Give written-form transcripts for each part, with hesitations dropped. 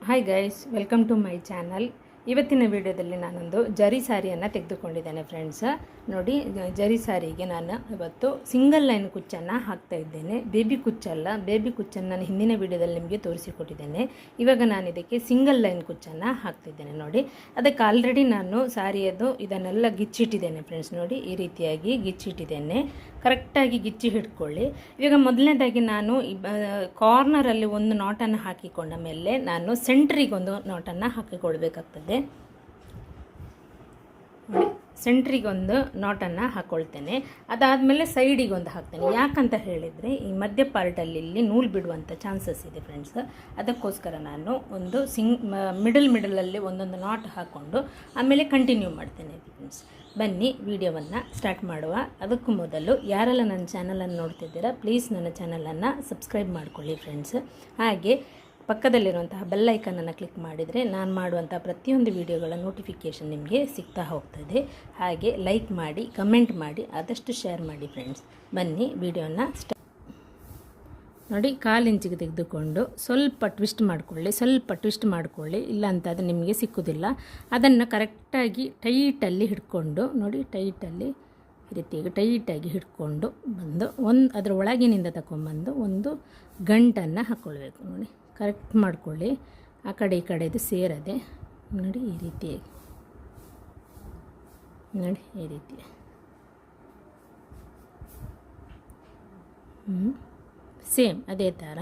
Hi guys, welcome to my channel. ಇವತ್ತಿನ ವಿಡಿಯೋದಲ್ಲಿ ನಾನೊಂದು ಜರಿ ಸ್ಯಾರಿಯನ್ನು ತೆಗೆದುಕೊಂಡಿದ್ದೇನೆ ಫ್ರೆಂಡ್ಸ್. ನೋಡಿ, ಜರಿ ಸ್ಯಾರಿಗೆ ನಾನು ಇವತ್ತು ಸಿಂಗಲ್ ಲೈನ್ ಕುಚ್ಚನ್ನು ಹಾಕ್ತಾ ಇದ್ದೇನೆ. ಬೇಬಿ ಕುಚ್ಚಲ್ಲ, ಬೇಬಿ ಕುಚ್ಚನ್ನು ನಾನು ಹಿಂದಿನ ವಿಡಿಯೋದಲ್ಲಿ ನಿಮಗೆ ತೋರಿಸಿಕೊಟ್ಟಿದ್ದೇನೆ. ಇವಾಗ ನಾನು ಇದಕ್ಕೆ ಸಿಂಗಲ್ ಲೈನ್ ಕುಚ್ಚನ್ನು ಹಾಕ್ತಿದ್ದೇನೆ. ನೋಡಿ, ಅದಕ್ಕೆ ಆಲ್ರೆಡಿ ನಾನು ಸ್ಯಾರಿಯದು ಇದನ್ನೆಲ್ಲ ಗಿಚ್ಚಿಟ್ಟಿದ್ದೇನೆ ಫ್ರೆಂಡ್ಸ್. ನೋಡಿ, ಈ ರೀತಿಯಾಗಿ ಗಿಚ್ಚಿಟ್ಟಿದ್ದೇನೆ. ಕರೆಕ್ಟಾಗಿ ಗಿಚ್ಚಿ ಹಿಡ್ಕೊಳ್ಳಿ. ಇವಾಗ ಮೊದಲನೇದಾಗಿ ನಾನು ಕಾರ್ನರಲ್ಲಿ ಒಂದು ನಾಟನ್ನು ಹಾಕಿಕೊಂಡ ಮೇಲೆ ನಾನು ಸೆಂಟ್ರಿಗೆ ಒಂದು ನಾಟನ್ನು ಹಾಕಿಕೊಳ್ಬೇಕಾಗ್ತದೆ. ಸೆಂಟ್ರಿಗೆ ಒಂದು ನಾಟನ್ನು ಹಾಕ್ಕೊಳ್ತೇನೆ. ಅದಾದಮೇಲೆ ಸೈಡಿಗೆ ಒಂದು ಹಾಕ್ತೇನೆ. ಯಾಕಂತ ಹೇಳಿದರೆ ಈ ಮಧ್ಯ ಪಾರ್ಟಲ್ಲಿ ಇಲ್ಲಿ ನೂಲು ಬಿಡುವಂಥ ಚಾನ್ಸಸ್ ಇದೆ ಫ್ರೆಂಡ್ಸ್. ಅದಕ್ಕೋಸ್ಕರ ನಾನು ಒಂದು ಮಿಡಲಲ್ಲಿ ಒಂದೊಂದು ನಾಟ್ ಹಾಕ್ಕೊಂಡು ಆಮೇಲೆ ಕಂಟಿನ್ಯೂ ಮಾಡ್ತೇನೆ ಫ್ರೆಂಡ್ಸ್. ಬನ್ನಿ ವಿಡಿಯೋವನ್ನು ಸ್ಟಾರ್ಟ್ ಮಾಡುವ. ಅದಕ್ಕೂ ಮೊದಲು ಯಾರೆಲ್ಲ ನನ್ನ ಚಾನಲನ್ನು ನೋಡ್ತಿದ್ದೀರಾ, ಪ್ಲೀಸ್ ನನ್ನ ಚಾನಲನ್ನು ಸಬ್ಸ್ಕ್ರೈಬ್ ಮಾಡಿಕೊಳ್ಳಿ ಫ್ರೆಂಡ್ಸ್. ಹಾಗೆ ಪಕ್ಕದಲ್ಲಿರುವಂತಹ ಬೆಲ್ ಐಕನನ್ನು ಕ್ಲಿಕ್ ಮಾಡಿದರೆ ನಾನು ಮಾಡುವಂಥ ಪ್ರತಿಯೊಂದು ವಿಡಿಯೋಗಳ ನೋಟಿಫಿಕೇಷನ್ ನಿಮಗೆ ಸಿಗ್ತಾ ಹೋಗ್ತದೆ. ಹಾಗೆ ಲೈಕ್ ಮಾಡಿ, ಕಮೆಂಟ್ ಮಾಡಿ, ಆದಷ್ಟು ಶೇರ್ ಮಾಡಿ ಫ್ರೆಂಡ್ಸ್. ಬನ್ನಿ ವಿಡಿಯೋನ ನೋಡಿ, 1/4 ಇಂಚಿಗೆ ತೆಗೆದುಕೊಂಡು ಸ್ವಲ್ಪ ಟ್ವಿಸ್ಟ್ ಮಾಡಿಕೊಳ್ಳಿ. ಇಲ್ಲ ಅಂತ ಅದು ನಿಮಗೆ ಸಿಕ್ಕುವುದಿಲ್ಲ. ಅದನ್ನು ಕರೆಕ್ಟಾಗಿ ಟೈಟಲ್ಲಿ ಹಿಡ್ಕೊಂಡು ನೋಡಿ, ಟೈಟಲ್ಲಿ ಈ ರೀತಿಯಾಗಿ ಟೈಟಾಗಿ ಹಿಡ್ಕೊಂಡು ಬಂದು ಅದರ ಒಳಗಿನಿಂದ ತಗೊಂಬಂದು ಒಂದು ಗಂಟನ್ನು ಹಾಕ್ಕೊಳ್ಬೇಕು. ನೋಡಿ, ಕರೆಕ್ಟ್ ಮಾಡಿಕೊಳ್ಳಿ. ಆ ಕಡೆ ಈ ಕಡೆದು ಸೇರದೆ ನೋಡಿ, ಈ ರೀತಿಯಾಗಿ ನೋಡಿ, ಈ ರೀತಿ ಸೇಮ್ ಅದೇ ಥರ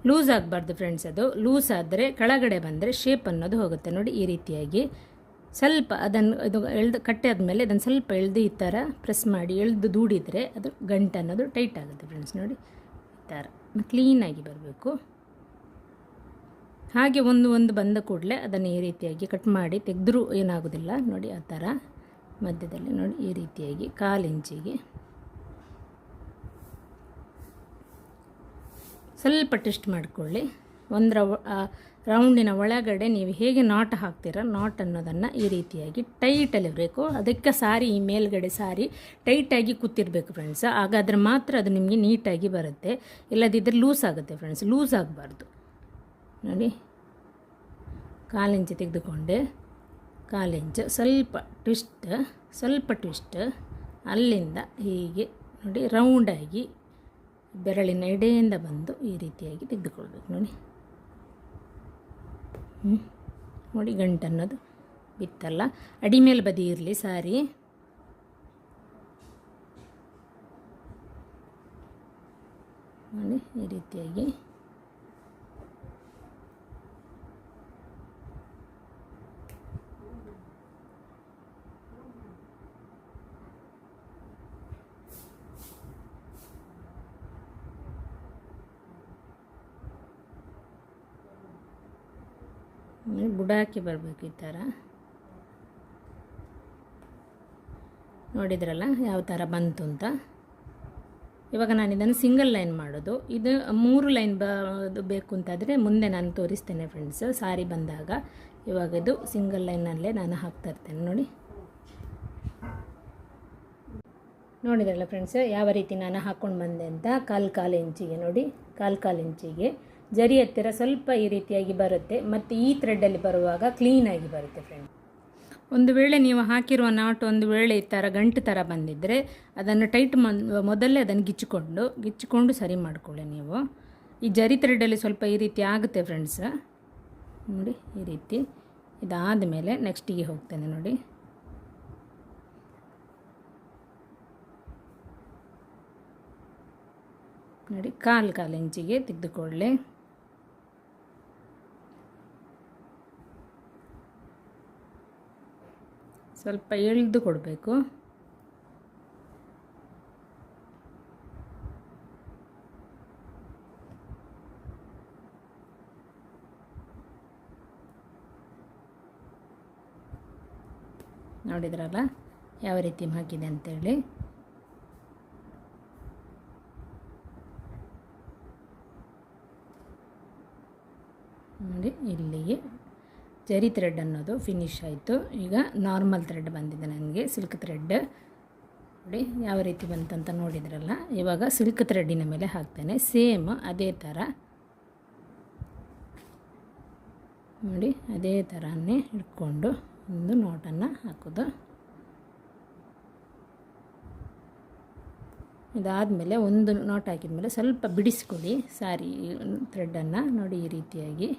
ಲೂಸ್ ಆಗಬಾರ್ದು ಫ್ರೆಂಡ್ಸ್. ಅದು ಲೂಸ್ ಆದರೆ ಕೆಳಗಡೆ ಬಂದರೆ ಶೇಪ್ ಅನ್ನೋದು ಹೋಗುತ್ತೆ. ನೋಡಿ, ಈ ರೀತಿಯಾಗಿ ಸ್ವಲ್ಪ ಅದನ್ನು ಕಟ್ಟೆ ಆದಮೇಲೆ ಅದನ್ನು ಸ್ವಲ್ಪ ಎಳೆದು ಈ ಥರ ಪ್ರೆಸ್ ಮಾಡಿ ಎಳೆದು ದೂಡಿದರೆ ಅದು ಗಂಟು ಅನ್ನೋದು ಟೈಟ್ ಆಗುತ್ತೆ ಫ್ರೆಂಡ್ಸ್. ನೋಡಿ, ಈ ಥರ ಕ್ಲೀನಾಗಿ ಬರಬೇಕು. ಹಾಗೆ ಒಂದು ಬಂದ ಕೂಡಲೇ ಅದನ್ನು ಈ ರೀತಿಯಾಗಿ ಕಟ್ ಮಾಡಿ ತೆಗೆದ್ರೂ ಏನಾಗೋದಿಲ್ಲ. ನೋಡಿ, ಆ ಥರ ಮಧ್ಯದಲ್ಲಿ ನೋಡಿ, ಈ ರೀತಿಯಾಗಿ 1/4 ಇಂಚಿಗೆ ಸ್ವಲ್ಪ ಟ್ವಿಸ್ಟ್ ಮಾಡಿಕೊಳ್ಳಿ. ಒಂದರ ರೌಂಡಿನ ಒಳಗಡೆ ನೀವು ಹೇಗೆ ನಾಟ್ ಹಾಕ್ತೀರ, ನಾಟ್ ಅನ್ನೋದನ್ನು ಈ ರೀತಿಯಾಗಿ ಟೈಟಲ್ಲಿ ಇರಬೇಕು. ಅದಕ್ಕೆ ಸಾರಿ ಈ ಮೇಲ್ಗಡೆ ಸಾರಿ ಟೈಟಾಗಿ ಕೂತಿರ್ಬೇಕು ಫ್ರೆಂಡ್ಸ್. ಹಾಗಾದರೆ ಮಾತ್ರ ಅದು ನಿಮಗೆ ನೀಟಾಗಿ ಬರುತ್ತೆ. ಇಲ್ಲದಿದ್ದರೆ ಲೂಸ್ ಆಗುತ್ತೆ ಫ್ರೆಂಡ್ಸ್. ಲೂಸ್ ಆಗಬಾರ್ದು. ನೋಡಿ, 1/4 ಇಂಚು ತೆಗೆದುಕೊಂಡೆ. 1/4 ಇಂಚು ಸ್ವಲ್ಪ ಟ್ವಿಸ್ಟ್ ಅಲ್ಲಿಂದ ಹೀಗೆ ನೋಡಿ, ರೌಂಡಾಗಿ ಬೆರಳಿನ ಎಡೆಯಿಂದ ಬಂದು ಈ ರೀತಿಯಾಗಿ ತೆಗೆದುಕೊಳ್ಬೇಕು. ನೋಡಿ, ಗಂಟು ಅನ್ನೋದು ಬಿತ್ತಲ್ಲ, ಅಡಿಮೇಲೆ ಬದಿ ಇರಲಿ ಸಾರಿ. ನೋಡಿ, ಈ ರೀತಿಯಾಗಿ ಬುಡಾಕಿ ಬರಬೇಕು. ಈ ಥರ ನೋಡಿದ್ರಲ್ಲ ಯಾವ ಥರ ಬಂತು ಅಂತ. ಇವಾಗ ನಾನು ಇದನ್ನು ಸಿಂಗಲ್ ಲೈನ್ ಮಾಡೋದು. ಇದು 3 ಲೈನ್ ಬೇಕು ಅಂತಾದರೆ ಮುಂದೆ ನಾನು ತೋರಿಸ್ತೇನೆ ಫ್ರೆಂಡ್ಸ್ ಸಾರಿ ಬಂದಾಗ. ಇವಾಗ ಇದು ಸಿಂಗಲ್ ಲೈನಲ್ಲೇ ನಾನು ಹಾಕ್ತಾ ಇರ್ತೇನೆ. ನೋಡಿದ್ರಲ್ಲ ಫ್ರೆಂಡ್ಸ್ ಯಾವ ರೀತಿ ನಾನು ಹಾಕ್ಕೊಂಡು ಬಂದೆ ಅಂತ. 1/4 ಇಂಚಿಗೆ ನೋಡಿ, 1/4 ಇಂಚಿಗೆ ಜರಿ ಹತ್ತಿರ ಸ್ವಲ್ಪ ಈ ರೀತಿಯಾಗಿ ಬರುತ್ತೆ. ಮತ್ತು ಈ ಥ್ರೆಡ್ಡಲ್ಲಿ ಬರುವಾಗ ಕ್ಲೀನಾಗಿ ಬರುತ್ತೆ ಫ್ರೆಂಡ್. ಒಂದು ವೇಳೆ ನೀವು ಹಾಕಿರುವ ನಾಟ್ ಒಂದು ವೇಳೆ ಈ ಥರ ಗಂಟು ಥರ ಬಂದಿದ್ದರೆ ಅದನ್ನು ಟೈಟ್ ಮೊದಲೇ ಅದನ್ನು ಗಿಚ್ಚಿಕೊಂಡು ಸರಿ ಮಾಡಿಕೊಳ್ಳಿ ನೀವು. ಈ ಜರಿ ಥ್ರೆಡ್ಡಲ್ಲಿ ಸ್ವಲ್ಪ ಈ ರೀತಿ ಆಗುತ್ತೆ ಫ್ರೆಂಡ್ಸ್. ನೋಡಿ, ಈ ರೀತಿ ಇದಾದ ಮೇಲೆ ನೆಕ್ಸ್ಟಿಗೆ ಹೋಗ್ತೇನೆ. ನೋಡಿ, ನೋಡಿ 1/4 ಇಂಚಿಗೆ ತೆಗೆದುಕೊಳ್ಳಿ. ಸ್ವಲ್ಪ ಎಳೆದು ಕೊಡಬೇಕು. ನೋಡಿದ್ರಲ್ಲ ಯಾವ ರೀತಿ ಹಾಕಿದೆ ಅಂತೇಳಿ. ನೋಡಿ, ಇಲ್ಲಿಗೆ ಜರಿ ಥ್ರೆಡ್ ಅನ್ನೋದು ಫಿನಿಶ್ ಆಯಿತು. ಈಗ ನಾರ್ಮಲ್ ಥ್ರೆಡ್ ಬಂದಿದೆ ನನಗೆ, ಸಿಲ್ಕ್ ಥ್ರೆಡ್. ನೋಡಿ ಯಾವ ರೀತಿ ಬಂತಂತ ನೋಡಿದ್ರಲ್ಲ. ಇವಾಗ ಸಿಲ್ಕ್ ಥ್ರೆಡ್ಡಿನ ಮೇಲೆ ಹಾಕ್ತೇನೆ. ಸೇಮ್ ಅದೇ ಥರ ನೋಡಿ, ಅದೇ ಥರನೇ ಇಟ್ಕೊಂಡು ಒಂದು ನಾಟನ್ನು ಹಾಕೋದು. ಇದಾದಮೇಲೆ ಒಂದು ನಾಟ್ ಹಾಕಿದ ಮೇಲೆ ಸ್ವಲ್ಪ ಬಿಡಿಸ್ಕೊಳ್ಳಿ ಸಾರಿ ಥ್ರೆಡ್ಡನ್ನು. ನೋಡಿ ಈ ರೀತಿಯಾಗಿ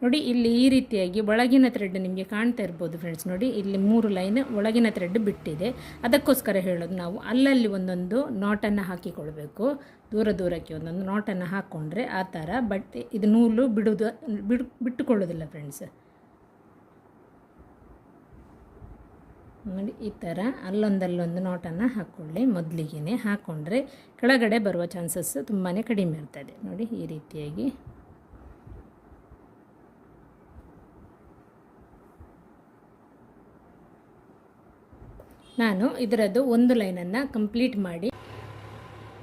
ನೋಡಿ, ಇಲ್ಲಿ ಈ ರೀತಿಯಾಗಿ ಒಳಗಿನ ಥ್ರೆಡ್ ನಿಮಗೆ ಕಾಣ್ತಾ ಇರ್ಬೋದು ಫ್ರೆಂಡ್ಸ್. ನೋಡಿ ಇಲ್ಲಿ 3 ಲೈನ್ ಒಳಗಿನ ಥ್ರೆಡ್ ಬಿಟ್ಟಿದೆ. ಅದಕ್ಕೋಸ್ಕರ ಹೇಳೋದು ನಾವು ಅಲ್ಲಲ್ಲಿ ಒಂದೊಂದು ನಾಟನ್ನು ಹಾಕಿಕೊಳ್ಬೇಕು. ದೂರಕ್ಕೆ ಒಂದೊಂದು ನಾಟನ್ನು ಹಾಕ್ಕೊಂಡ್ರೆ ಆ ಥರ ಬಟ್ಟೆ ಇದು ನೂಲು ಬಿಟ್ಟುಕೊಳ್ಳೋದಿಲ್ಲ ಫ್ರೆಂಡ್ಸ್. ನೋಡಿ ಈ ಥರ ಅಲ್ಲೊಂದು ನಾಟನ್ನು ಹಾಕ್ಕೊಳ್ಳಿ. ಮೊದಲಿಗೆ ಹಾಕ್ಕೊಂಡ್ರೆ ಕೆಳಗಡೆ ಬರುವ ಚಾನ್ಸಸ್ ತುಂಬಾ ಕಡಿಮೆ ಇರ್ತದೆ. ನೋಡಿ ಈ ರೀತಿಯಾಗಿ ನಾನು ಇದರದ್ದು ಒಂದು ಲೈನನ್ನು ಕಂಪ್ಲೀಟ್ ಮಾಡಿ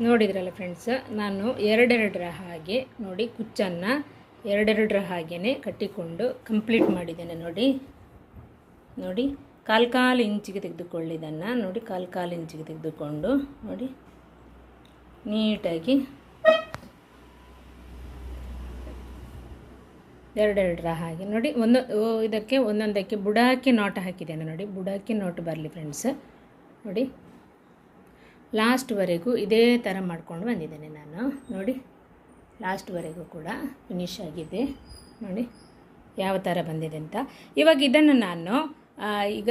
ನೋಡಿದ್ರಲ್ಲ ಫ್ರೆಂಡ್ಸ್. ನಾನು ಎರಡೆರಡರ ಹಾಗೆ ನೋಡಿ ಕುಚ್ಚನ್ನು ಎರಡೆರಡರ ಹಾಗೇ ಕಟ್ಟಿಕೊಂಡು ಕಂಪ್ಲೀಟ್ ಮಾಡಿದ್ದೇನೆ. ನೋಡಿ ಕಾಲು ಇಂಚಿಗೆ ತೆಗೆದುಕೊಳ್ಳಿದ್ದನ್ನು ನೋಡಿ ಕಾಲು ಇಂಚಿಗೆ ತೆಗೆದುಕೊಂಡು ನೋಡಿ ನೀಟಾಗಿ ಎರಡೆರಡರ ಹಾಗೆ ನೋಡಿ ಇದಕ್ಕೆ ಒಂದೊಂದಕ್ಕೆ ಬುಡಾಕಿ ನಾಟ್ ಹಾಕಿದ್ದೇನೆ. ನೋಡಿ ಬುಡಾಕಿ ನಾಟ್ ಬರಲಿ ಫ್ರೆಂಡ್ಸ್. ನೋಡಿ ಲಾಸ್ಟ್ವರೆಗೂ ಇದೇ ಥರ ಮಾಡ್ಕೊಂಡು ಬಂದಿದ್ದೇನೆ ನಾನು. ನೋಡಿ ಲಾಸ್ಟ್ವರೆಗೂ ಕೂಡ ಫಿನಿಶ್ ಆಗಿದೆ. ನೋಡಿ ಯಾವ ಥರ ಬಂದಿದೆ ಅಂತ. ಇವಾಗ ಇದನ್ನು ನಾನು ಈಗ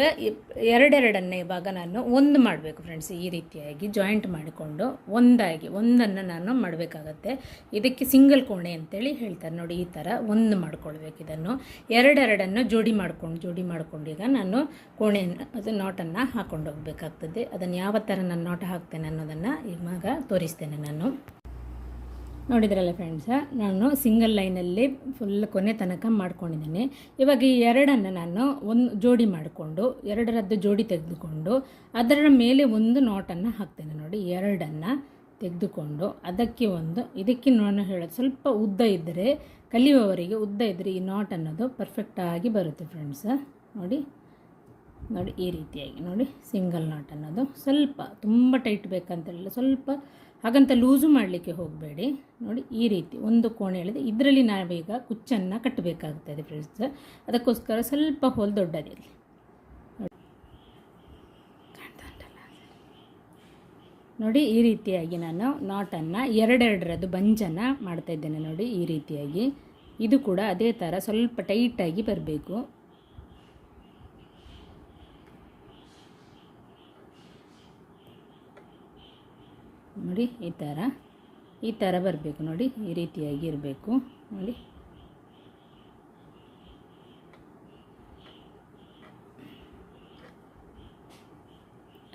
ಎರಡೆರಡನ್ನು ಇವಾಗ ನಾನು ಒಂದು ಮಾಡಬೇಕು ಫ್ರೆಂಡ್ಸ್. ಈ ರೀತಿಯಾಗಿ ಜಾಯಿಂಟ್ ಮಾಡಿಕೊಂಡು ಒಂದನ್ನು ನಾನು ಮಾಡಬೇಕಾಗತ್ತೆ. ಇದಕ್ಕೆ ಸಿಂಗಲ್ ಕೋಣೆ ಅಂತೇಳಿ ಹೇಳ್ತಾರೆ. ನೋಡಿ ಈ ಥರ ಒಂದು ಮಾಡ್ಕೊಳ್ಬೇಕು. ಇದನ್ನು ಎರಡೆರಡನ್ನು ಜೋಡಿ ಮಾಡ್ಕೊಂಡು ಈಗ ನಾನು ಕೋಣೆಯನ್ನು ಅದು ನಾಟನ್ನು ಹಾಕ್ಕೊಂಡು ಹೋಗಬೇಕಾಗ್ತದೆ. ಅದನ್ನು ಯಾವ ಥರ ನಾನು ನಾಟ ಹಾಕ್ತೇನೆ ಅನ್ನೋದನ್ನು ಇವಾಗ ತೋರಿಸ್ತೇನೆ ನಾನು. ನೋಡಿದ್ರಲ್ಲ ಫ್ರೆಂಡ್ಸ, ನಾನು ಸಿಂಗಲ್ ಲೈನಲ್ಲಿ ಫುಲ್ ಕೊನೆ ತನಕ ಮಾಡ್ಕೊಂಡಿದ್ದೇನೆ. ಇವಾಗ ಈ ಎರಡನ್ನು ನಾನು ಒಂದು ಜೋಡಿ ಮಾಡಿಕೊಂಡು ಎರಡರದ್ದು ಜೋಡಿ ತೆಗೆದುಕೊಂಡು ಅದರ ಮೇಲೆ ಒಂದು ನಾಟನ್ನು ಹಾಕ್ತೇನೆ. ನೋಡಿ ಎರಡನ್ನು ತೆಗೆದುಕೊಂಡು ಇದಕ್ಕೆ ನಾನು ಹೇಳೋದು ಸ್ವಲ್ಪ ಉದ್ದ ಇದ್ದರೆ ಕಲಿಯುವವರಿಗೆ ಉದ್ದ ಇದ್ದರೆ ಈ ನಾಟ್ ಅನ್ನೋದು ಪರ್ಫೆಕ್ಟಾಗಿ ಬರುತ್ತೆ ಫ್ರೆಂಡ್ಸ. ನೋಡಿ ಈ ರೀತಿಯಾಗಿ ನೋಡಿ ಸಿಂಗಲ್ ನಾಟ್ ಅನ್ನೋದು ಸ್ವಲ್ಪ ತುಂಬ ಟೈಟ್ ಬೇಕಂತೇಳಿಲ್ಲ, ಸ್ವಲ್ಪ ಹಾಗಂತ ಲೂಸು ಮಾಡಲಿಕ್ಕೆ ಹೋಗಬೇಡಿ. ನೋಡಿ ಈ ರೀತಿ ಒಂದು ಕೋಣೆ ಎಳೆದು ಇದರಲ್ಲಿ ನಾವೀಗ ಕುಚ್ಚನ್ನು ಕಟ್ಟಬೇಕಾಗ್ತದೆ ಫ್ರೆಂಡ್ಸ್. ಅದಕ್ಕೋಸ್ಕರ ಸ್ವಲ್ಪ ಹೋಲ್ ದೊಡ್ಡದಿರಲಿ. ನೋಡಿ ಈ ರೀತಿಯಾಗಿ ನಾನು ನಾಟನ್ನು ಎರಡೆರಡರದ್ದು ಬಂಚನ್ನು ಮಾಡ್ತಾಯಿದ್ದೇನೆ. ನೋಡಿ ಈ ರೀತಿಯಾಗಿ ಇದು ಕೂಡ ಅದೇ ಥರ ಸ್ವಲ್ಪ ಟೈಟಾಗಿ ಬರಬೇಕು. ನೋಡಿ ಈ ಥರ ಬರಬೇಕು. ನೋಡಿ ಈ ರೀತಿಯಾಗಿ ಇರಬೇಕು. ನೋಡಿ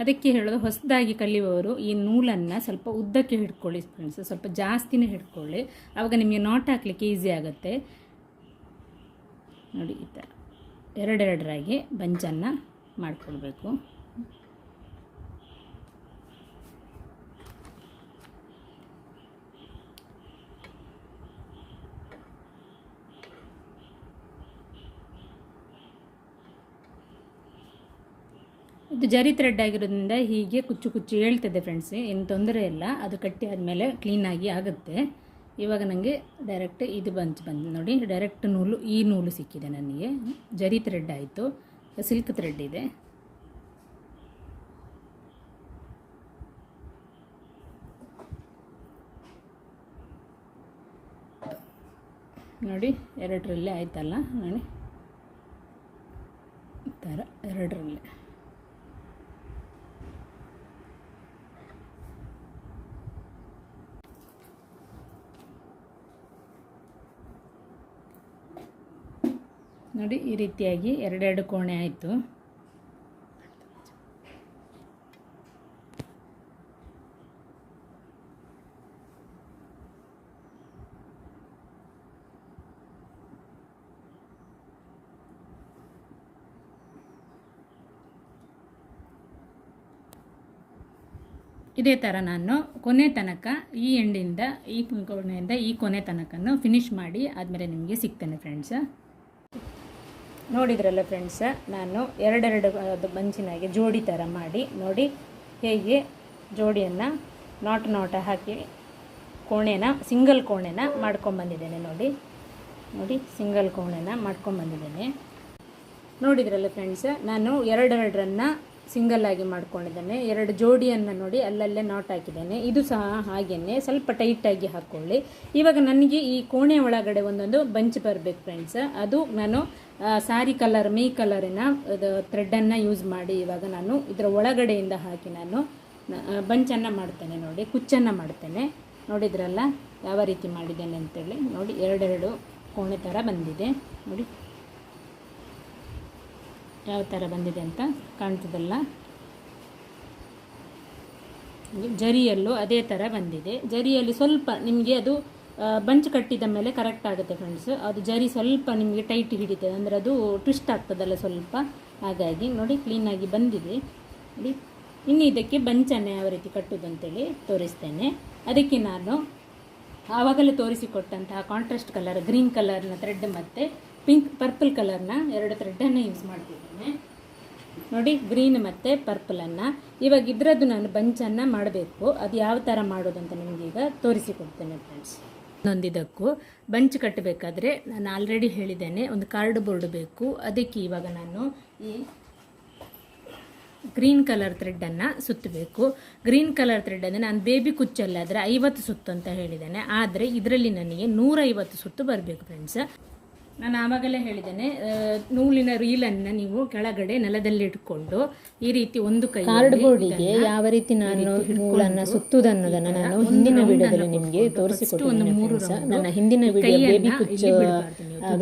ಅದಕ್ಕೆ ಹೇಳೋದು ಹೊಸದಾಗಿ ಕಲಿಯುವವರು ಈ ನೂಲನ್ನು ಸ್ವಲ್ಪ ಉದ್ದಕ್ಕೆ ಹಿಡ್ಕೊಳ್ಳಿ ಫ್ರೆಂಡ್ಸ್. ಸ್ವಲ್ಪ ಜಾಸ್ತಿನೇ ಹಿಡ್ಕೊಳ್ಳಿ, ಆವಾಗ ನಿಮಗೆ ನಾಟ್ ಹಾಕಲಿಕ್ಕೆ ಈಸಿ ಆಗುತ್ತೆ. ನೋಡಿ ಈ ಥರ ಎರಡೆರಡರಾಗಿ ಬಂಚನ್ನು ಮಾಡಿಕೊಳ್ಬೇಕು. ಇದು ಜರಿ ಥ್ರೆಡ್ ಆಗಿರೋದ್ರಿಂದ ಹೀಗೆ ಕುಚ್ಚು ಹೇಳ್ತದೆ ಫ್ರೆಂಡ್ಸ್. ಏನು ತೊಂದರೆ ಇಲ್ಲ, ಅದು ಕಟ್ಟಿ ಆದಮೇಲೆ ಕ್ಲೀನಾಗಿ ಆಗುತ್ತೆ. ಇವಾಗ ನನಗೆ ಡೈರೆಕ್ಟ್ ಇದು ಬಂದು ನೋಡಿ ಡೈರೆಕ್ಟ್ ನೂಲು, ಈ ನೂಲು ಸಿಕ್ಕಿದೆ ನನಗೆ. ಜರಿ ಥ್ರೆಡ್ ಆಯಿತು, ಸಿಲ್ಕ್ ಥ್ರೆಡ್ ಇದೆ. ನೋಡಿ ಎರಡರಲ್ಲೇ ಆಯ್ತಲ್ಲ. ನೋಡಿ ಈ ಥರ ಎರಡರಲ್ಲೇ ನೋಡಿ ಈ ರೀತಿಯಾಗಿ ಎರಡೆರಡು ಕೋಣೆ ಆಯಿತು. ಇದೇ ಥರ ನಾನು ಕೊನೆ ತನಕ ಈ ಎಂಡಿಂದ ಈ ಕೊನೆಯಿಂದ ಈ ಕೊನೆ ತನಕನೂ ಫಿನಿಷ್ ಮಾಡಿ ಆದಮೇಲೆ ನಿಮಗೆ ಸಿಗ್ತೇನೆ ಫ್ರೆಂಡ್ಸ್. ನೋಡಿದ್ರಲ್ಲ ಫ್ರೆಂಡ್ಸ್, ನಾನು ಎರಡೆರಡು ಬಂಚಿನಾಗೆ ಜೋಡಿ ಥರ ಮಾಡಿ ನೋಡಿ ಹೇಗೆ ಜೋಡಿಯನ್ನು ನಾಟ್ ಹಾಕಿ ಕೋಣೆನ ಸಿಂಗಲ್ ಕೋಣೆನ ಮಾಡ್ಕೊಂಬಂದಿದ್ದೇನೆ. ನೋಡಿ ಸಿಂಗಲ್ ಕೋಣೆನ ಮಾಡ್ಕೊಂಬಂದಿದ್ದೇನೆ. ನೋಡಿದ್ರಲ್ಲ ಫ್ರೆಂಡ್ಸ್, ನಾನು ಎರಡೆರಡರನ್ನು ಸಿಂಗಲ್ ಆಗಿ ಮಾಡ್ಕೊಂಡಿದ್ದೇನೆ. ಎರಡು ಜೋಡಿಯನ್ನು ನೋಡಿ ಅಲ್ಲಲ್ಲೇ ನಾಟ್ ಹಾಕಿದ್ದೇನೆ. ಇದು ಸಹ ಹಾಗೆಯೇ ಸ್ವಲ್ಪ ಟೈಟಾಗಿ ಹಾಕ್ಕೊಳ್ಳಿ. ಇವಾಗ ನನಗೆ ಈ ಕೋಣೆ ಒಳಗಡೆ ಒಂದೊಂದು ಬಂಚ್ ಬರಬೇಕು ಫ್ರೆಂಡ್ಸ್. ಅದು ನಾನು ಸಾರಿ ಕಲರ್ ಮೈ ಕಲರಿನ ಥ್ರೆಡ್ಡನ್ನು ಯೂಸ್ ಮಾಡಿ ಇವಾಗ ನಾನು ಇದರ ಒಳಗಡೆಯಿಂದ ಹಾಕಿ ನಾನು ಬಂಚನ್ನು ಮಾಡ್ತೇನೆ. ನೋಡಿ ಕುಚ್ಚನ್ನು ಮಾಡ್ತೇನೆ. ನೋಡಿದ್ರಲ್ಲ ಯಾವ ರೀತಿ ಮಾಡಿದ್ದೇನೆ ಅಂತೇಳಿ. ನೋಡಿ ಎರಡೆರಡು ಕೋಣೆ ಥರ ಬಂದಿದೆ. ನೋಡಿ ಯಾವ ಥರ ಬಂದಿದೆ ಅಂತ ಕಾಣ್ತದಲ್ಲ. ಜರಿಯಲ್ಲೂ ಅದೇ ಥರ ಬಂದಿದೆ. ಜರಿಯಲ್ಲಿ ಸ್ವಲ್ಪ ನಿಮಗೆ ಅದು ಬಂಚ್ ಕಟ್ಟಿದ ಮೇಲೆ ಕರೆಕ್ಟ್ ಆಗುತ್ತೆ ಫ್ರೆಂಡ್ಸ್. ಅದು ಜರಿ ಸ್ವಲ್ಪ ನಿಮಗೆ ಟೈಟ್ ಹಿಡಿತದೆ, ಅಂದರೆ ಅದು ಟ್ವಿಸ್ಟ್ ಆಗ್ತದಲ್ಲ ಸ್ವಲ್ಪ, ಹಾಗಾಗಿ ನೋಡಿ ಕ್ಲೀನಾಗಿ ಬಂದಿದೆ. ನೋಡಿ ಇನ್ನು ಇದಕ್ಕೆ ಬಂಚನ್ನು ಯಾವ ರೀತಿ ಕಟ್ಟೋದು ಅಂತೇಳಿ ತೋರಿಸ್ತೇನೆ. ಅದಕ್ಕೆ ನಾನು ಆವಾಗಲೇ ತೋರಿಸಿಕೊಟ್ಟಂತಹ ಕಾಂಟ್ರಾಸ್ಟ್ ಕಲರ್ ಗ್ರೀನ್ ಕಲರ್ನ ಥ್ರೆಡ್ ಮತ್ತು ಪರ್ಪಲ್ ಕಲರ್ನ ಎರಡು ಥ್ರೆಡ್ಡನ್ನು ಯೂಸ್ ಮಾಡ್ತಿದ್ದೇನೆ. ನೋಡಿ ಗ್ರೀನ್ ಮತ್ತು ಪರ್ಪಲನ್ನು. ಇವಾಗ ಇದರದ್ದು ನಾನು ಬಂಚನ್ನು ಮಾಡಬೇಕು. ಅದು ಯಾವ ಥರ ಮಾಡೋದು ಅಂತ ನಿಮಗೀಗ ತೋರಿಸಿಕೊಡ್ತೇನೆ ಫ್ರೆಂಡ್ಸ್. ಒಂದೊಂದಿದ್ದಕ್ಕೂ ಬಂಚ್ ಕಟ್ಟಬೇಕಾದ್ರೆ ನಾನು ಆಲ್ರೆಡಿ ಹೇಳಿದ್ದೇನೆ, ಒಂದು ಕಾರ್ಡ್ ಬೋರ್ಡ್ ಬೇಕು. ಅದಕ್ಕೆ ಇವಾಗ ನಾನು ಈ ಗ್ರೀನ್ ಕಲರ್ ಥ್ರೆಡ್ಡನ್ನು ಸುತ್ತಬೇಕು. ಗ್ರೀನ್ ಕಲರ್ ಥ್ರೆಡ್ಡನ್ನು ನಾನು ಬೇಬಿ ಕುಚ್ಚಲ್ಲಾದರೆ 50 ಸುತ್ತು ಅಂತ ಹೇಳಿದ್ದೇನೆ, ಆದರೆ ಇದರಲ್ಲಿ ನನಗೆ 150 ಸುತ್ತು ಬರಬೇಕು ಫ್ರೆಂಡ್ಸ್. ನಾನು ಆವಾಗಲೇ ಹೇಳಿದ್ದೇನೆ, ನೂಲಿನ ರೀಲನ್ನು ನೀವು ಕೆಳಗಡೆ ನೆಲದಲ್ಲಿ ಇಟ್ಕೊಂಡು ಈ ರೀತಿ ಒಂದು ಕೈ ಕಾರ್ಡ್ ಬೋರ್ಡಿಗೆ ಯಾವ ರೀತಿ ನಾನು ನೂಲನ್ನು ಸುತ್ತುವುದನ್ನೋದನ್ನು ನಾನು ಹಿಂದಿನ ವಿಡಿಯೋದಲ್ಲಿ ನಿಮಗೆ ತೋರಿಸಿಕೊಟ್ಟಿದ್ದೇನೆ. ನನ್ನ ಹಿಂದಿನ ವಿಡಿಯೋ ಬೇಬಿ ಕುಚ್ಚು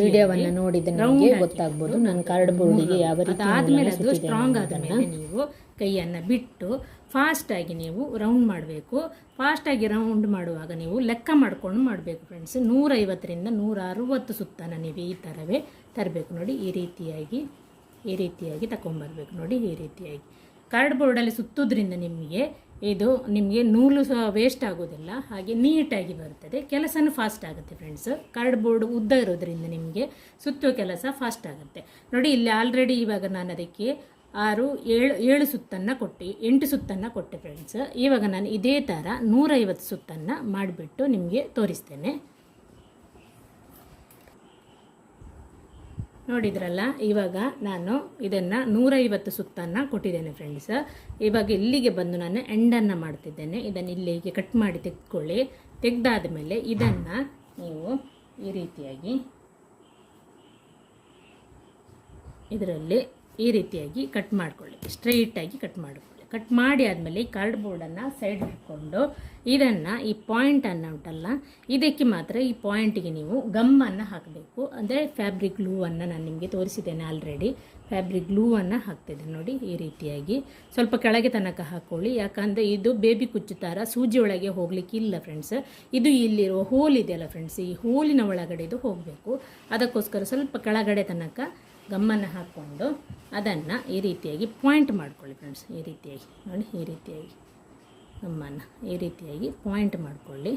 ವಿಡಿಯೋವನ್ನು ನೋಡಿದರೆ ನಿಮಗೆ ಗೊತ್ತಾಗ್ಬೋದು ನಾನು ಕಾರ್ಡ್ ಬೋರ್ಡಿಗೆ ಯಾವ ರೀತಿ ಆದಮೇಲೆ ಅದು ಸ್ಟ್ರಾಂಗ್ ಆದಮೇಲೆ ನೀವು ಕೈಯನ್ನು ಬಿಟ್ಟು ಫಾಸ್ಟಾಗಿ ನೀವು ರೌಂಡ್ ಮಾಡಬೇಕು. ಫಾಸ್ಟಾಗಿ ರೌಂಡ್ ಮಾಡುವಾಗ ನೀವು ಲೆಕ್ಕ ಮಾಡ್ಕೊಂಡು ಮಾಡಬೇಕು ಫ್ರೆಂಡ್ಸ್. 150ರಿಂದ 160 ಸುತ್ತನ್ನು ನೀವು ಈ ಥರವೇ ತರಬೇಕು. ನೋಡಿ ಈ ರೀತಿಯಾಗಿ ತಗೊಂಬರ್ಬೇಕು. ನೋಡಿ ಈ ರೀತಿಯಾಗಿ ಕಾರ್ಡ್ ಬೋರ್ಡಲ್ಲಿ ಸುತ್ತೋದ್ರಿಂದ ನಿಮಗೆ ನೂಲು ಸಹ ವೇಸ್ಟ್ ಆಗೋದಿಲ್ಲ, ಹಾಗೆ ನೀಟಾಗಿ ಬರ್ತದೆ. ಕೆಲಸನೂ ಫಾಸ್ಟ್ ಆಗುತ್ತೆ ಫ್ರೆಂಡ್ಸ್. ಕಾರ್ಡ್ ಬೋರ್ಡ್ ಉದ್ದ ಇರೋದ್ರಿಂದ ನಿಮಗೆ ಸುತ್ತುವ ಕೆಲಸ ಫಾಸ್ಟ್ ಆಗುತ್ತೆ. ನೋಡಿ ಇಲ್ಲಿ ಆಲ್ರೆಡಿ ಇವಾಗ ನಾನು ಅದಕ್ಕೆ 7 ಸುತ್ತನ್ನು ಕೊಟ್ಟು 8 ಸುತ್ತನ್ನು ಕೊಟ್ಟೆ ಫ್ರೆಂಡ್ಸ್. ಇವಾಗ ನಾನು ಇದೇ ಥರ 150 ಸುತ್ತನ್ನು ಮಾಡಿಬಿಟ್ಟು ನಿಮಗೆ ತೋರಿಸ್ತೇನೆ. ನೋಡಿದ್ರಲ್ಲ, ಇವಾಗ ನಾನು ಇದನ್ನು 150 ಸುತ್ತನ್ನು ಕೊಟ್ಟಿದ್ದೇನೆ ಫ್ರೆಂಡ್ಸ್. ಇವಾಗ ಇಲ್ಲಿಗೆ ಬಂದು ನಾನು ಎಂಡನ್ನು ಮಾಡ್ತಿದ್ದೇನೆ. ಇದನ್ನು ಇಲ್ಲಿಗೆ ಕಟ್ ಮಾಡಿ ತೆಗೆದುಕೊಳ್ಳಿ. ತೆಗೆದಾದ ಮೇಲೆ ಇದನ್ನು ನೀವು ಈ ರೀತಿಯಾಗಿ ಇದರಲ್ಲಿ ಈ ರೀತಿಯಾಗಿ ಕಟ್ ಮಾಡಿಕೊಳ್ಳಿ. ಸ್ಟ್ರೈಟಾಗಿ ಕಟ್ ಮಾಡಿಕೊಳ್ಳಿ. ಕಟ್ ಮಾಡಿ ಆದಮೇಲೆ ಈ ಕಾರ್ಡ್ ಬೋರ್ಡನ್ನು ಸೈಡ್ ಇಟ್ಕೊಂಡು ಇದನ್ನು ಈ ಪಾಯಿಂಟನ್ನು ಉಂಟಲ್ಲ, ಇದಕ್ಕೆ ಮಾತ್ರ ಈ ಪಾಯಿಂಟಿಗೆ ನೀವು ಗಮ್ಮನ್ನು ಹಾಕಬೇಕು. ಅಂದರೆ ಫ್ಯಾಬ್ರಿಕ್ ಗ್ಲೂವನ್ನು ನಾನು ನಿಮಗೆ ತೋರಿಸಿದ್ದೇನೆ ಆಲ್ರೆಡಿ. ಫ್ಯಾಬ್ರಿಕ್ ಗ್ಲೂವನ್ನು ಹಾಕ್ತಿದ್ದೇನೆ. ನೋಡಿ ಈ ರೀತಿಯಾಗಿ ಸ್ವಲ್ಪ ಕೆಳಗೆ ತನಕ ಹಾಕ್ಕೊಳ್ಳಿ. ಯಾಕಂದರೆ ಇದು ಬೇಬಿ ಕುಚ್ಚು ಥರ ಸೂಜಿ ಒಳಗೆ ಹೋಗಲಿಕ್ಕಿಲ್ಲ ಫ್ರೆಂಡ್ಸ್. ಇದು ಇಲ್ಲಿರುವ ಹೋಲ್ ಇದೆಯಲ್ಲ ಫ್ರೆಂಡ್ಸ್, ಈ ಹೋಲಿನ ಒಳಗಡೆ ಇದು ಹೋಗಬೇಕು. ಅದಕ್ಕೋಸ್ಕರ ಸ್ವಲ್ಪ ಕೆಳಗಡೆ ತನಕ ಗಮ್ಮನ್ನು ಹಾಕ್ಕೊಂಡು ಅದನ್ನು ಈ ರೀತಿಯಾಗಿ ಪಾಯಿಂಟ್ ಮಾಡ್ಕೊಳ್ಳಿ ಫ್ರೆಂಡ್ಸ್. ಈ ರೀತಿಯಾಗಿ ನೋಡಿ, ಈ ರೀತಿಯಾಗಿ ಗಮ್ಮನ್ನು ಈ ರೀತಿಯಾಗಿ ಪಾಯಿಂಟ್ ಮಾಡಿಕೊಳ್ಳಿ.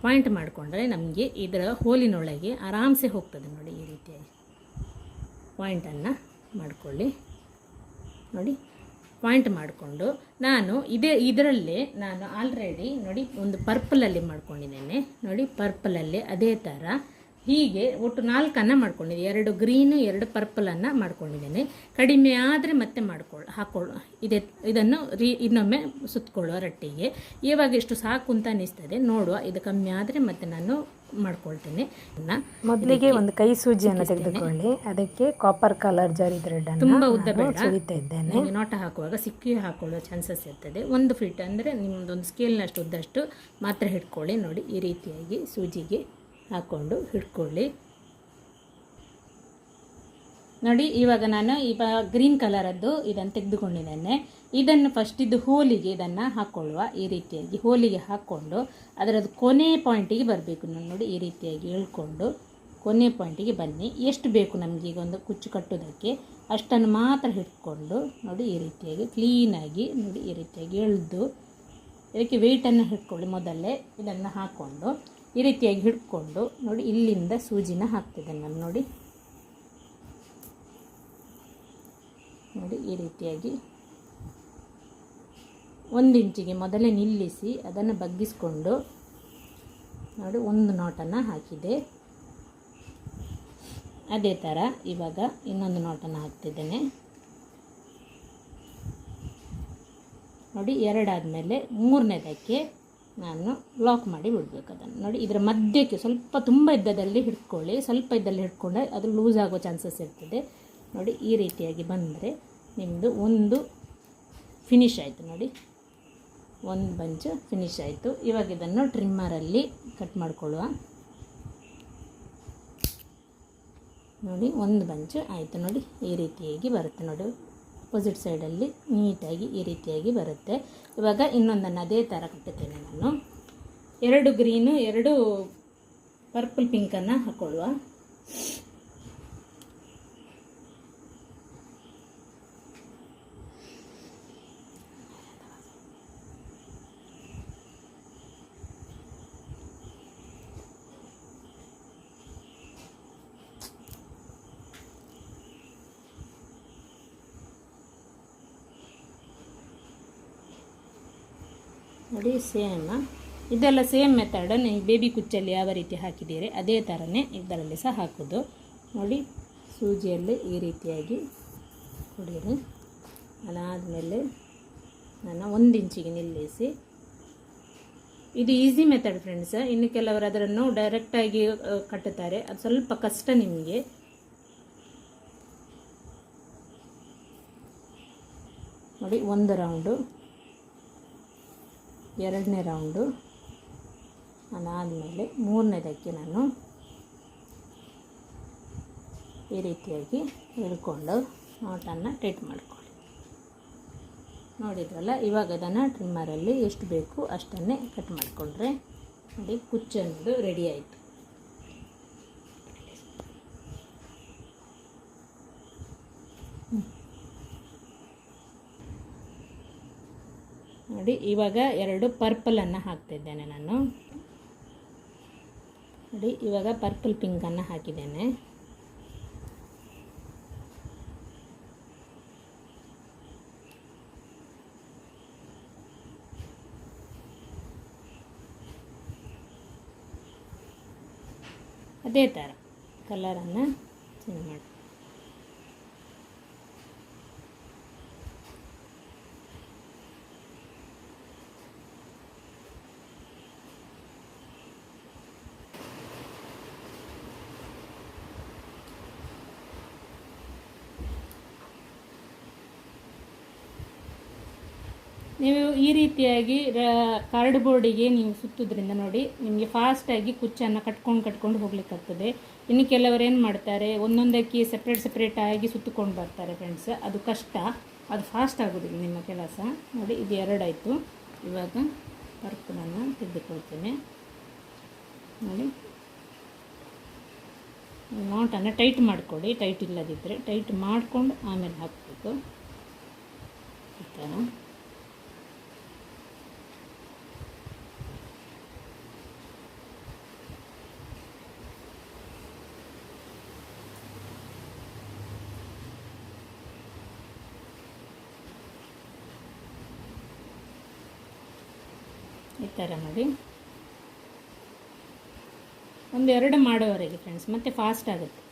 ಪಾಯಿಂಟ್ ಮಾಡಿಕೊಂಡ್ರೆ ನಮಗೆ ಇದರ ಹೋಲಿನೊಳಗೆ ಆರಾಮ್ಸೆ ಹೋಗ್ತದೆ. ನೋಡಿ ಈ ರೀತಿಯಾಗಿ ಪಾಯಿಂಟನ್ನು ಮಾಡಿಕೊಳ್ಳಿ. ನೋಡಿ ಪಾಯಿಂಟ್ ಮಾಡಿಕೊಂಡು ನಾನು ಇದರಲ್ಲೇ ನಾನು ಆಲ್ರೆಡಿ ನೋಡಿ ಒಂದು ಪರ್ಪಲಲ್ಲಿ ಮಾಡ್ಕೊಂಡಿದ್ದೇನೆ. ನೋಡಿ ಪರ್ಪಲಲ್ಲಿ ಅದೇ ಥರ ಹೀಗೆ ಒಟ್ಟು 4 ಮಾಡ್ಕೊಂಡಿದ್ದೆ. 2 ಗ್ರೀನು 2 ಪರ್ಪಲನ್ನು ಮಾಡ್ಕೊಂಡಿದ್ದೇನೆ. ಕಡಿಮೆ ಆದರೆ ಮತ್ತೆ ಇದನ್ನು ಇನ್ನೊಮ್ಮೆ ಸುತ್ತಕೊಳ್ಳುವ ರಟ್ಟಿಗೆ. ಇವಾಗ ಇಷ್ಟು ಸಾಕು ಅಂತ ಅನಿಸ್ತದೆ. ನೋಡುವ, ಇದು ಕಮ್ಮಿ ಆದರೆ ಮತ್ತೆ ನಾನು ಮಾಡ್ಕೊಳ್ತೇನೆ. ಮೊದಲಿಗೆ ಒಂದು ಕೈ ಸೂಜಿಯನ್ನು ತೆಗೆದುಕೊಳ್ಳಿ. ಅದಕ್ಕೆ ಕಾಪರ್ ಕಲರ್ ಜರಿ ಥ್ರೆಡ್ ತುಂಬ ಉದ್ದ ಬೇಡ, ನಿಮಗೆ ನೋಟ ಹಾಕುವಾಗ ಸಿಕ್ಕಿ ಹಾಕೊಳ್ಳುವ ಚಾನ್ಸಸ್ ಇರ್ತದೆ. 1 ಫೀಟ್ ಅಂದರೆ ನಿಮ್ಮದೊಂದು ಸ್ಕೇಲ್ನಷ್ಟು ಉದ್ದಷ್ಟು ಮಾತ್ರ ಹಿಡ್ಕೊಳ್ಳಿ. ನೋಡಿ ಈ ರೀತಿಯಾಗಿ ಸೂಜಿಗೆ ಹಾಕ್ಕೊಂಡು ಹಿಡ್ಕೊಳ್ಳಿ. ನೋಡಿ ಇವಾಗ ನಾನು ಗ್ರೀನ್ ಕಲರದ್ದು ಇದನ್ನು ತೆಗೆದುಕೊಂಡಿದ್ದೇನೆ. ಇದನ್ನು ಫಸ್ಟ್ ಇದು ಹೋಲಿಗೆ ಇದನ್ನು ಹಾಕ್ಕೊಳ್ಳುವ. ಈ ರೀತಿಯಾಗಿ ಹೋಲಿಗೆ ಹಾಕ್ಕೊಂಡು ಅದರದ್ದು ಕೊನೆ ಪಾಯಿಂಟಿಗೆ ಬರಬೇಕು. ನೋಡಿ ಈ ರೀತಿಯಾಗಿ ಎಳ್ಕೊಂಡು ಕೊನೆ ಪಾಯಿಂಟಿಗೆ ಬನ್ನಿ. ಎಷ್ಟು ಬೇಕು ನಮಗೆ ಈಗ ಒಂದು ಕುಚ್ಚು ಕಟ್ಟೋದಕ್ಕೆ ಅಷ್ಟನ್ನು ಮಾತ್ರ ಹಿಡ್ಕೊಂಡು ನೋಡಿ ಈ ರೀತಿಯಾಗಿ ಕ್ಲೀನಾಗಿ ನೋಡಿ ಈ ರೀತಿಯಾಗಿ ಎಳೆದು ಇದಕ್ಕೆ ವೆಯ್ಟನ್ನು ಹಿಡ್ಕೊಳ್ಳಿ. ಮೊದಲೇ ಇದನ್ನು ಹಾಕ್ಕೊಂಡು ಈ ರೀತಿಯಾಗಿ ಹಿಡ್ಕೊಂಡು ನೋಡಿ, ಇಲ್ಲಿಂದ ಸೂಜಿನ ಹಾಕ್ತಿದ್ದೇನೆ ನಾನು. ನೋಡಿ ನೋಡಿ ಈ ರೀತಿಯಾಗಿ 1 ಇಂಚಿಗೆ ಮೊದಲೇ ನಿಲ್ಲಿಸಿ ಅದನ್ನು ಬಗ್ಗಿಸ್ಕೊಂಡು ನೋಡಿ 1 ನಾಟನ್ನು ಹಾಕಿದೆ. ಅದೇ ಥರ ಇವಾಗ ಇನ್ನೊಂದು ನಾಟನ್ನು ಹಾಕ್ತಿದ್ದೇನೆ. ನೋಡಿ 2 ಆದಮೇಲೆ 3ನೇದಕ್ಕೆ ನಾನು ಲಾಕ್ ಮಾಡಿ ಬಿಡಬೇಕು ಅದನ್ನು. ನೋಡಿ ಇದರ ಮಧ್ಯಕ್ಕೆ ಸ್ವಲ್ಪ ತುಂಬ ಇದ್ದದಲ್ಲಿ ಹಿಡ್ಕೊಳ್ಳಿ, ಸ್ವಲ್ಪ ಇದ್ದಲ್ಲಿ ಹಿಡ್ಕೊಂಡ್ರೆ ಅದು ಲೂಸ್ ಆಗೋ ಚಾನ್ಸಸ್ ಇರ್ತದೆ. ನೋಡಿ ಈ ರೀತಿಯಾಗಿ ಬಂದರೆ ನಿಮ್ಮದು ಒಂದು ಫಿನಿಶ್ ಆಯಿತು. ನೋಡಿ ಒಂದು ಬಂಚ್ ಫಿನಿಶ್ ಆಯಿತು. ಇವಾಗ ಇದನ್ನು ಟ್ರಿಮ್ಮರಲ್ಲಿ ಕಟ್ ಮಾಡಿಕೊಳ್ಳುವ. ನೋಡಿ ಒಂದು ಬಂಚ್ ಆಯಿತು. ನೋಡಿ ಈ ರೀತಿಯಾಗಿ ಬರುತ್ತೆ. ನೋಡಿ ಅಪೋಸಿಟ್ ಸೈಡಲ್ಲಿ ನೀಟಾಗಿ ಈ ರೀತಿಯಾಗಿ ಬರುತ್ತೆ. ಇವಾಗ ಇನ್ನೊಂದನ್ನು ಅದೇ ಥರ ಕಟ್ಟುತ್ತೇನೆ ನಾನು. 2 ಗ್ರೀನು 2 ಪರ್ಪಲ್ ಪಿಂಕನ್ನು ಹಾಕ್ಕೊಳ್ಳುವ. ನೋಡಿ ಇದೆಲ್ಲ ಸೇಮ್ ಮೆಥಡ್. ನೀವು ಬೇಬಿ ಕುಚ್ಚಲ್ಲಿ ಯಾವ ರೀತಿ ಹಾಕಿದ್ದೀರಿ ಅದೇ ಥರನೇ ಇದರಲ್ಲಿ ಸಹ ಹಾಕೋದು. ನೋಡಿ ಸೂಜಿಯಲ್ಲಿ ಈ ರೀತಿಯಾಗಿ ಹೊಡೆಯಿರಿ. ಅದಾದಮೇಲೆ ನಾನು 1 ಇಂಚಿಗೆ ನಿಲ್ಲಿಸಿ. ಇದು ಈಸಿ ಮೆಥಡ್ ಫ್ರೆಂಡ್ಸ್. ಇನ್ನು ಕೆಲವರು ಅದನ್ನು ಡೈರೆಕ್ಟಾಗಿ ಕಟ್ಟುತ್ತಾರೆ, ಅದು ಸ್ವಲ್ಪ ಕಷ್ಟ ನಿಮಗೆ. ನೋಡಿ 1 ರೌಂಡು, 2ನೇ ರೌಂಡು, ಅದಾದಮೇಲೆ 3ನೇದಕ್ಕೆ ನಾನು ಈ ರೀತಿಯಾಗಿ ಹಿಡ್ಕೊಂಡು ನಾಟನ್ನು ಟೈಟ್ ಮಾಡ್ಕೊಳ್ಳಿ. ನೋಡಿದ್ರಲ್ಲ, ಇವಾಗ ಅದನ್ನು ಟ್ರಿಮ್ಮರಲ್ಲಿ ಎಷ್ಟು ಬೇಕು ಅಷ್ಟನ್ನೇ ಕಟ್ ಮಾಡಿಕೊಂಡ್ರೆ ನೋಡಿ ಕುಚ್ಚನ್ನೋದು ರೆಡಿ ಆಯಿತು. ನೋಡಿ ಇವಾಗ 2 ಪರ್ಪಲನ್ನು ಹಾಕ್ತಿದ್ದೇನೆ ನಾನು. ನೋಡಿ ಇವಾಗ ಪರ್ಪಲ್ ಪಿಂಕನ್ನು ಹಾಕಿದ್ದೇನೆ. ಅದೇ ಥರ ಕಲರನ್ನು ಚೇಂಜ್ ಮಾಡಿ. ನೀವು ಈ ರೀತಿಯಾಗಿ ಕಾರ್ಡ್ಬೋರ್ಡಿಗೆ ನೀವು ಸುತ್ತೋದ್ರಿಂದ ನೋಡಿ ನಿಮಗೆ ಫಾಸ್ಟಾಗಿ ಕುಚ್ಚನ್ನು ಕಟ್ಕೊಂಡು ಹೋಗ್ಲಿಕ್ಕಾಗ್ತದೆ. ಇನ್ನು ಕೆಲವರು ಏನು ಮಾಡ್ತಾರೆ, ಒಂದೊಂದಕ್ಕೆ ಸಪ್ರೇಟಾಗಿ ಸುತ್ತಕೊಂಡು ಬರ್ತಾರೆ ಫ್ರೆಂಡ್ಸ್. ಅದು ಕಷ್ಟ, ಅದು ಫಾಸ್ಟ್ ಆಗೋದಿಲ್ಲ ನಿಮ್ಮ ಕೆಲಸ. ನೋಡಿ ಇದು 2 ಆಯಿತು. ಇವಾಗ ಪರ್ಪಲನ್ನು ತೆಗೆದುಕೊಳ್ತೇನೆ. ನೋಡಿ ನಾಟನ್ನು ಟೈಟ್ ಮಾಡಿಕೊಡಿ, ಟೈಟ್ ಇಲ್ಲದಿದ್ದರೆ ಟೈಟ್ ಮಾಡಿಕೊಂಡು ಆಮೇಲೆ ಹಾಕಬೇಕು. ಈ ಥರ ಮಾಡಿ 1-2 ಮಾಡೋವರೆಗೆ ಫ್ರೆಂಡ್ಸ್, ಮತ್ತೆ ಫಾಸ್ಟ್ ಆಗುತ್ತೆ.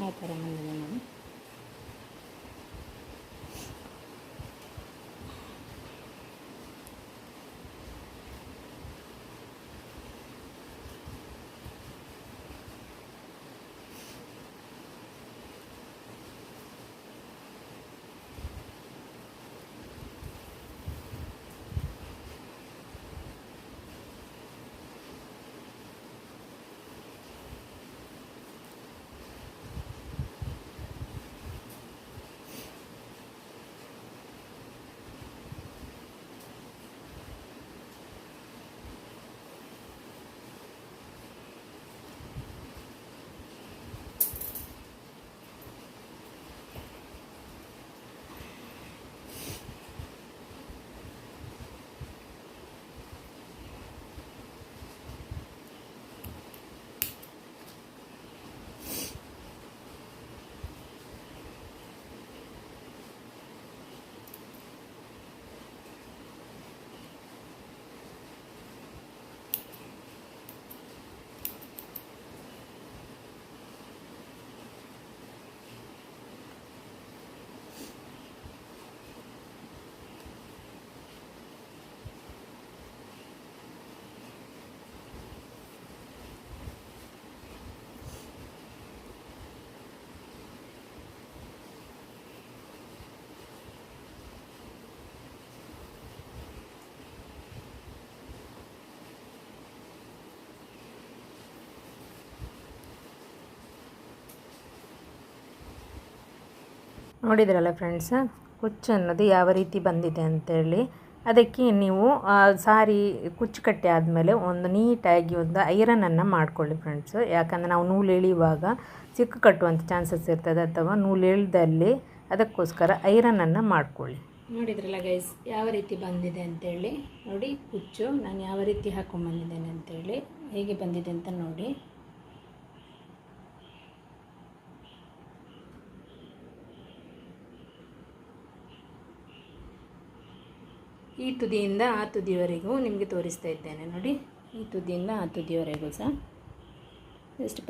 ಆ ಥರ ಬಂದಿದೆ ನೋಡಿ. ನೋಡಿದ್ರಲ್ಲ ಫ್ರೆಂಡ್ಸ್, ಕುಚ್ಚು ಅನ್ನೋದು ಯಾವ ರೀತಿ ಬಂದಿದೆ ಅಂತೇಳಿ. ಅದಕ್ಕೆ ನೀವು ಸಾರಿ ಕುಚ್ಚು ಕಟ್ಟಿ ಆದಮೇಲೆ ಒಂದು ನೀಟಾಗಿ ಒಂದು ಐರನನ್ನು ಮಾಡ್ಕೊಳ್ಳಿ ಫ್ರೆಂಡ್ಸ್. ಯಾಕಂದರೆ ನಾವು ನೂಲು ಎಳೆಯುವಾಗ ಸಿಕ್ಕು ಕಟ್ಟುವಂಥ ಚಾನ್ಸಸ್ ಇರ್ತದೆ, ಅಥವಾ ನೂಲು ಎಳೆದಲ್ಲಿ. ಅದಕ್ಕೋಸ್ಕರ ಐರನನ್ನು ಮಾಡ್ಕೊಳ್ಳಿ. ನೋಡಿದ್ರಲ್ಲ ಗೈಸ್, ಯಾವ ರೀತಿ ಬಂದಿದೆ ಅಂತೇಳಿ ನೋಡಿ. ಕುಚ್ಚು ನಾನು ಯಾವ ರೀತಿ ಹಾಕ್ಕೊಂಡ್ಬಂದಿದ್ದೇನೆ ಅಂತೇಳಿ, ಹೇಗೆ ಬಂದಿದೆ ಅಂತ ನೋಡಿ. ಈ ತುದಿಯಿಂದ ಆ ತುದಿಯವರೆಗೂ ನಿಮಗೆ ತೋರಿಸ್ತಾ ಇದ್ದೇನೆ ನೋಡಿ. ಈ ತುದಿಯಿಂದ ಆ ತುದಿಯವರೆಗೂ ಸಹ ಎಷ್ಟು